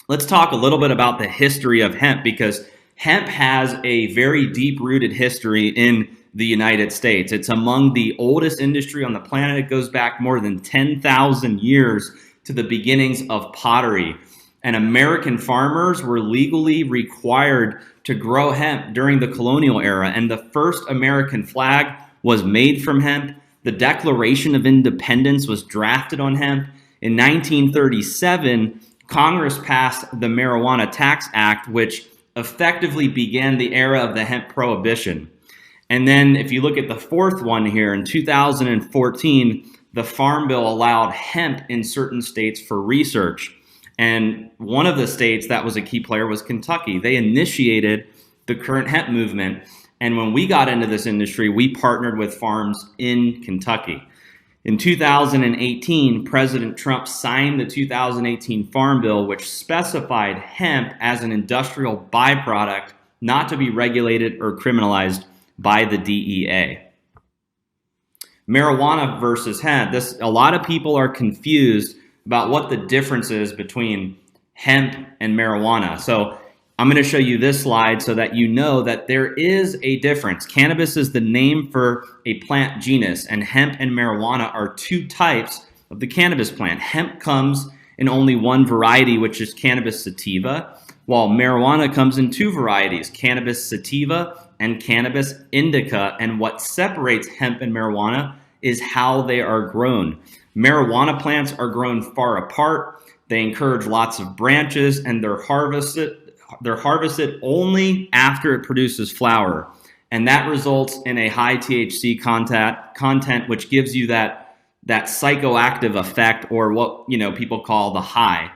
Let's talk a little bit about the history of hemp, because hemp has a very deep-rooted history in the United States. It's among the oldest industry on the planet. It goes back more than 10,000 years to the beginnings of pottery. And American farmers were legally required to grow hemp during the colonial era. And the first American flag was made from hemp. The Declaration of Independence was drafted on hemp. In 1937, Congress passed the Marijuana Tax Act, which effectively began the era of the hemp prohibition. And then if you look at the fourth one here, in 2014, the Farm Bill allowed hemp in certain states for research. And one of the states that was a key player was Kentucky. They initiated the current hemp movement. And when we got into this industry, we partnered with farms in Kentucky. In 2018, President Trump signed the 2018 Farm Bill, which specified hemp as an industrial byproduct not to be regulated or criminalized by the DEA. Marijuana versus hemp. A lot of people are confused about what the difference is between hemp and marijuana. So I'm going to show you this slide so that you know that there is a difference. Cannabis is the name for a plant genus, and hemp and marijuana are two types of the cannabis plant. Hemp comes in only one variety, which is cannabis sativa, while marijuana comes in two varieties, cannabis sativa and cannabis indica. And what separates hemp and marijuana is how they are grown. Marijuana plants are grown far apart. They encourage lots of branches, and they're harvested only after it produces flower. And that results in a high THC content, which gives you that psychoactive effect, or what people call the high.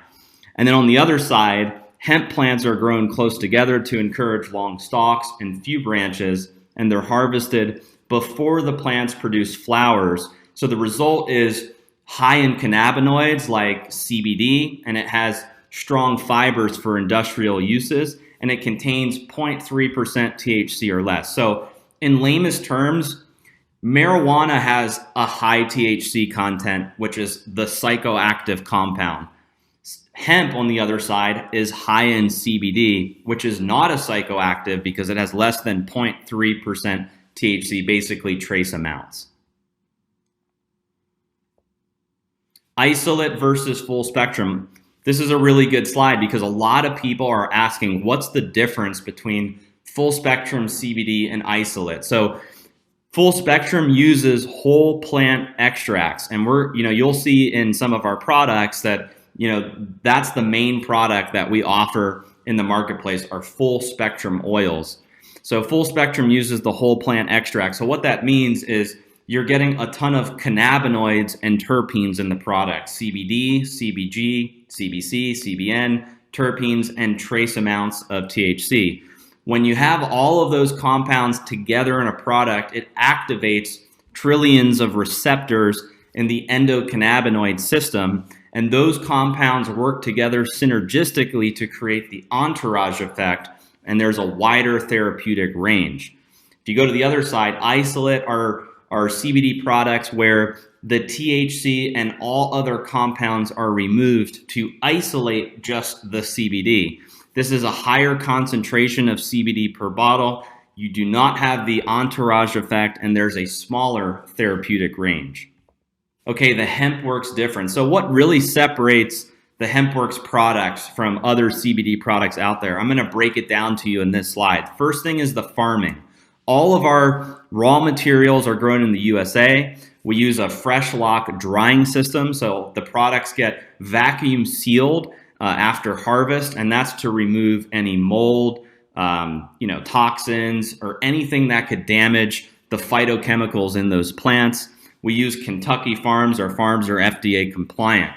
And then on the other side, hemp plants are grown close together to encourage long stalks and few branches, and they're harvested before the plants produce flowers. So the result is high in cannabinoids like CBD, and it has strong fibers for industrial uses, and it contains 0.3% THC or less. So in lamest terms, marijuana has a high THC content, which is the psychoactive compound. Hemp, on the other side, is high in CBD, which is not a psychoactive because it has less than 0.3% THC, basically trace amounts. Isolate versus full spectrum. This is a really good slide because a lot of people are asking, what's the difference between full spectrum CBD and isolate? So full spectrum uses whole plant extracts, and you'll see in some of our products that that's the main product that we offer in the marketplace, are full spectrum oils. So full spectrum uses the whole plant extract. So what that means is you're getting a ton of cannabinoids and terpenes in the product: CBD, CBG, CBC, CBN, terpenes, and trace amounts of THC. When you have all of those compounds together in a product, it activates trillions of receptors in the endocannabinoid system, and those compounds work together synergistically to create the entourage effect, and there's a wider therapeutic range. If you go to the other side, isolate are CBD products where the THC and all other compounds are removed to isolate just the CBD. This is a higher concentration of CBD per bottle. You do not have the entourage effect, and there's a smaller therapeutic range. Okay, the Hempworx difference. So what really separates the Hempworx products from other CBD products out there? I'm going to break it down to you in this slide. First thing is the farming. All of our raw materials are grown in the USA. We use a fresh lock drying system, so the products get vacuum sealed after harvest, and that's to remove any mold, toxins, or anything that could damage the phytochemicals in those plants. We use Kentucky farms. Our farms are FDA compliant.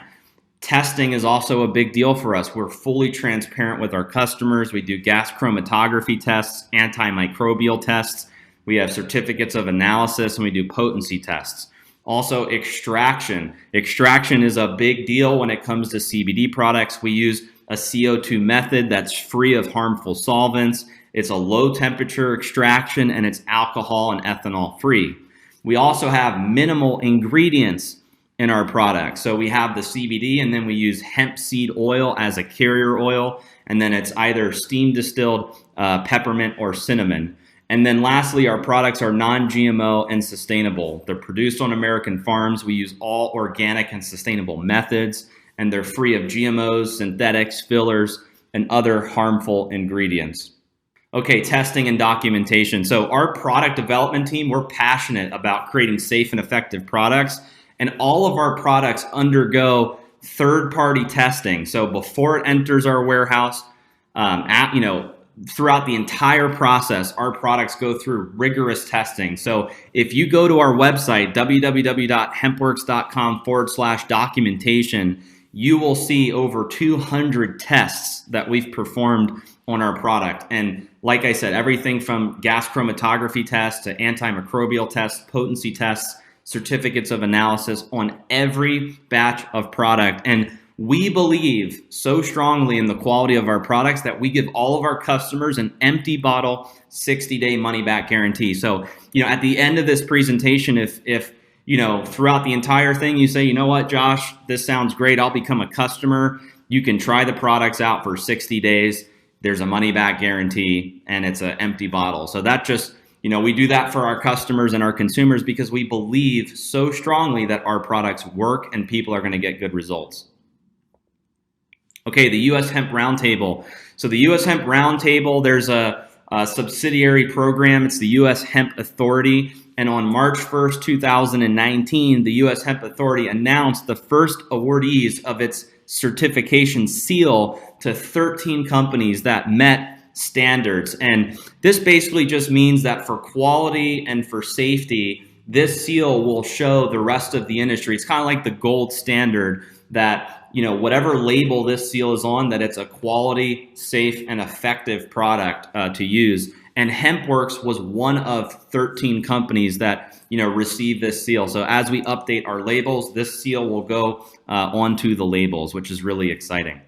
Testing is also a big deal for us. We're fully transparent with our customers. We do gas chromatography tests, antimicrobial tests. We have certificates of analysis, and we do potency tests. Also, extraction. Extraction is a big deal when it comes to CBD products. We use a CO2 method that's free of harmful solvents. It's a low temperature extraction, and it's alcohol and ethanol free. We also have minimal ingredients in our product. So we have the CBD, and then we use hemp seed oil as a carrier oil, and then it's either steam distilled peppermint or cinnamon. And then lastly, our products are non-GMO and sustainable. They're produced on American farms. We use all organic and sustainable methods, and they're free of GMOs, synthetics, fillers, and other harmful ingredients. Okay, testing and documentation. So our product development team, we're passionate about creating safe and effective products, and all of our products undergo third-party testing. So before it enters our warehouse, throughout the entire process, our products go through rigorous testing. So if you go to our website, www.hempworx.com/documentation, you will see over 200 tests that we've performed on our product. And like I said, everything from gas chromatography tests to antimicrobial tests, potency tests, certificates of analysis on every batch of product. And we believe so strongly in the quality of our products that we give all of our customers an empty bottle 60-day money back guarantee. So, at the end of this presentation, if throughout the entire thing you say, you know what, Josh, this sounds great, I'll become a customer, you can try the products out for 60 days. There's a money back guarantee, and it's an empty bottle. So that just, we do that for our customers and our consumers because we believe so strongly that our products work and people are going to get good results. Okay, the U.S. Hemp Roundtable. So the U.S. Hemp Roundtable, there's a subsidiary program. It's the U.S. Hemp Authority. And on March 1st, 2019, the U.S. Hemp Authority announced the first awardees of its certification seal to 13 companies that met standards. And this basically just means that for quality and for safety, this seal will show the rest of the industry. It's kind of like the gold standard that, whatever label this seal is on, that it's a quality, safe, and effective product to use. And Hempworx was one of 13 companies that, received this seal. So as we update our labels, this seal will go onto the labels, which is really exciting.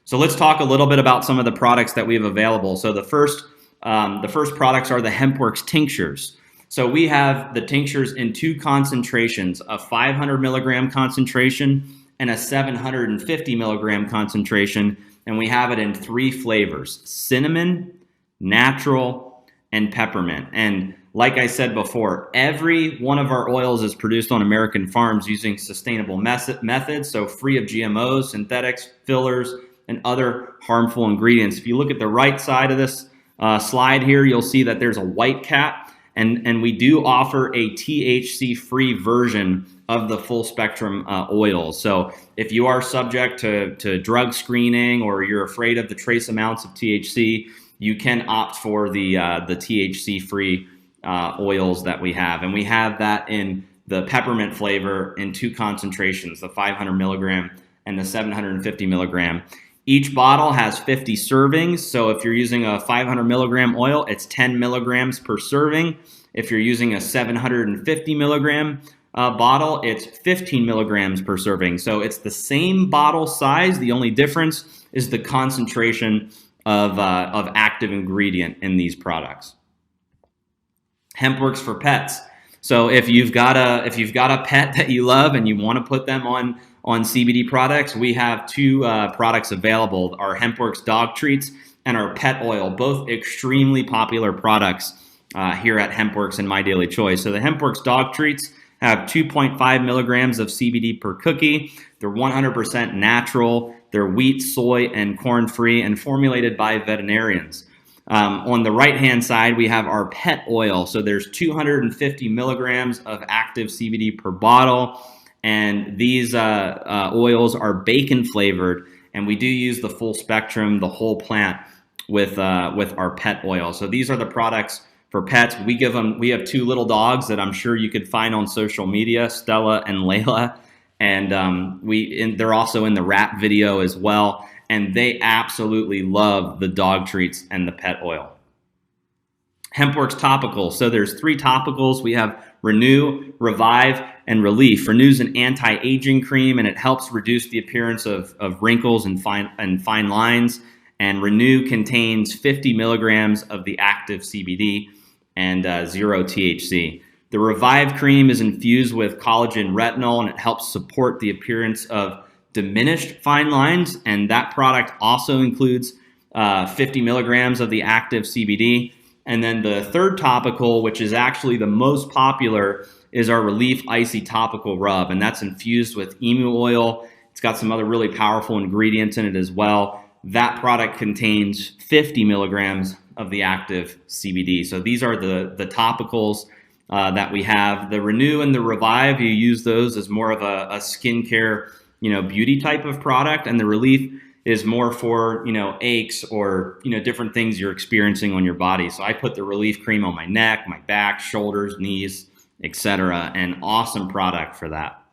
So let's talk a little bit about some of the products that we have available. So the first products are the Hempworx tinctures. So we have the tinctures in two concentrations, a 500 milligram concentration and a 750 milligram concentration. And we have it in 3 flavors: cinnamon, natural, and peppermint. And like I said before, every one of our oils is produced on American farms using sustainable methods, so free of GMOs, synthetics, fillers, and other harmful ingredients. If you look at the right side of this slide here, you'll see that there's a white cap, and we do offer a THC-free version of the full spectrum oils. So if you are subject to drug screening or you're afraid of the trace amounts of THC, you can opt for the THC-free oils that we have. And we have that in the peppermint flavor in 2 concentrations, the 500 milligram and the 750 milligram. Each bottle has 50 servings. So if you're using a 500 milligram oil, it's 10 milligrams per serving. If you're using a 750 milligram bottle, it's 15 milligrams per serving. So it's the same bottle size. The only difference is the concentration of active ingredient in these products. Hempworx for pets. So if you've got a pet that you love and you want to put them on CBD products, we have 2 products available: our Hempworx dog treats and our pet oil, both extremely popular products here at Hempworx and My Daily Choice. So the Hempworx dog treats have 2.5 milligrams of CBD per cookie. They're 100% natural. They're wheat, soy, and corn-free and formulated by veterinarians. On the right-hand side, we have our pet oil. So there's 250 milligrams of active CBD per bottle. And these oils are bacon flavored. And we do use the full spectrum, the whole plant with our pet oil. So these are the products for pets. We have 2 little dogs that I'm sure you could find on social media, Stella and Layla. And they're also in the rap video as well. And they absolutely love the dog treats and the pet oil. Hempworx topicals. So there's 3 topicals. We have Renew, Revive, and Relief. Renew is an anti-aging cream, and it helps reduce the appearance of wrinkles and fine lines. And Renew contains 50 milligrams of the active CBD and 0 THC. The Revive cream is infused with collagen retinol, and it helps support the appearance of diminished fine lines. And that product also includes 50 milligrams of the active CBD. And then the third topical, which is actually the most popular, is our Relief Icy Topical Rub. And that's infused with emu oil. It's got some other really powerful ingredients in it as well. That product contains 50 milligrams of the active CBD. So these are the topicals that we have. The Renew and the Revive, you use those as more of a skincare, beauty type of product. And the Relief is more for, aches or, different things you're experiencing on your body. So I put the Relief cream on my neck, my back, shoulders, knees, etc. An awesome product for that.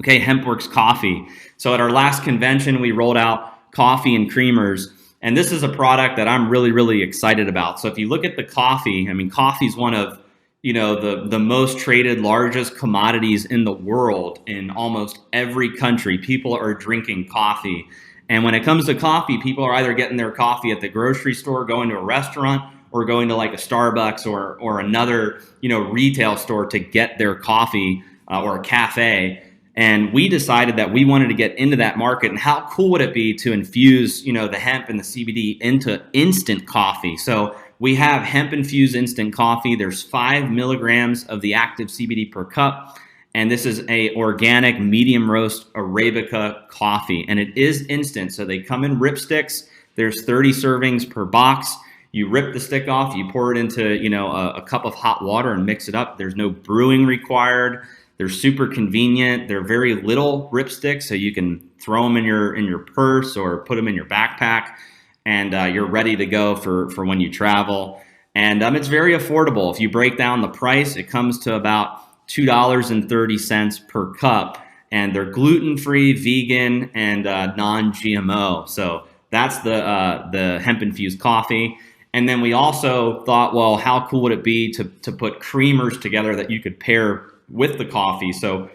Okay, Hempworx coffee. So at our last convention, we rolled out coffee and creamers. And this is a product that I'm really, really excited about. So if you look at the coffee, I mean, coffee is one of, the most traded, largest commodities in the world. In almost every country, people are drinking coffee. And when it comes to coffee, people are either getting their coffee at the grocery store, going to a restaurant, or going to like a Starbucks or another, retail store to get their coffee or a cafe. And we decided that we wanted to get into that market. And how cool would it be to infuse, the hemp and the CBD into instant coffee? So we have hemp infused instant coffee. There's 5 milligrams of the active CBD per cup. And this is a organic medium roast Arabica coffee. And it is instant. So they come in ripsticks. There's 30 servings per box. You rip the stick off, you pour it into, a cup of hot water and mix it up. There's no brewing required. They're super convenient. They're very little ripsticks, so you can throw them in your purse or put them in your backpack, and you're ready to go for when you travel. And it's very affordable. If you break down the price, it comes to about $2.30 per cup, and they're gluten-free, vegan, and non-GMO. So that's the hemp-infused coffee. And then we also thought, well, how cool would it be to put creamers together that you could pair with the coffee? So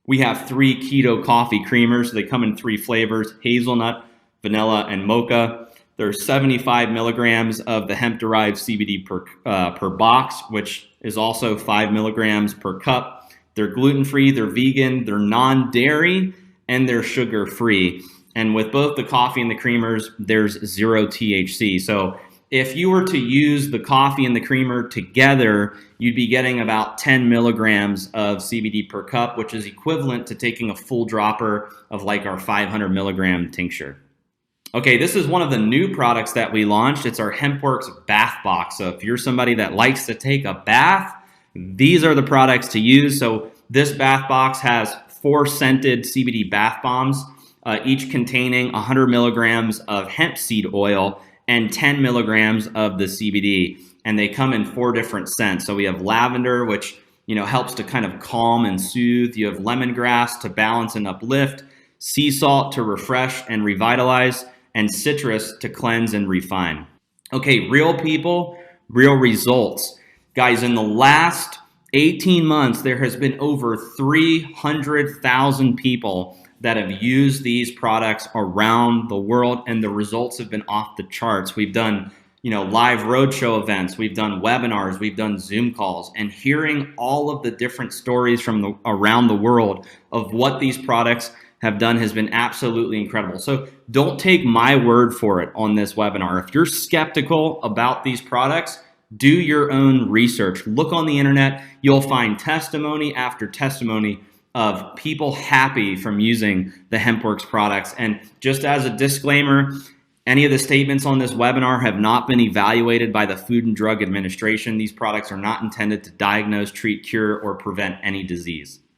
we have 3 keto coffee creamers. They come in 3 flavors: hazelnut, vanilla, and mocha. There's 75 milligrams of the hemp-derived CBD per box, which is also 5 milligrams per cup. They're gluten-free, they're vegan, they're non-dairy, and they're sugar-free. And with both the coffee and the creamers, there's 0 THC. So if you were to use the coffee and the creamer together, you'd be getting about 10 milligrams of CBD per cup, which is equivalent to taking a full dropper of like our 500 milligram tincture. Okay, this is one of the new products that we launched. It's our Hempworx Bath Box. So if you're somebody that likes to take a bath, these are the products to use. So this bath box has 4 scented CBD bath bombs, each containing 100 milligrams of hemp seed oil and 10 milligrams of the CBD. And they come in 4 different scents. So we have lavender, which helps to kind of calm and soothe. You have lemongrass to balance and uplift, sea salt to refresh and revitalize, and citrus to cleanse and refine. Okay, real people, real results. Guys, in the last 18 months, there has been over 300,000 people that have used these products around the world, and the results have been off the charts. We've done, live roadshow events, we've done webinars, we've done Zoom calls, and hearing all of the different stories from around the world of what these products have done has been absolutely incredible. So don't take my word for it on this webinar. If you're skeptical about these products, do your own research. Look on the internet. You'll find testimony after testimony of people happy from using the Hempworx products. And just as a disclaimer, any of the statements on this webinar have not been evaluated by the Food and Drug Administration. These products are not intended to diagnose, treat, cure, or prevent any disease.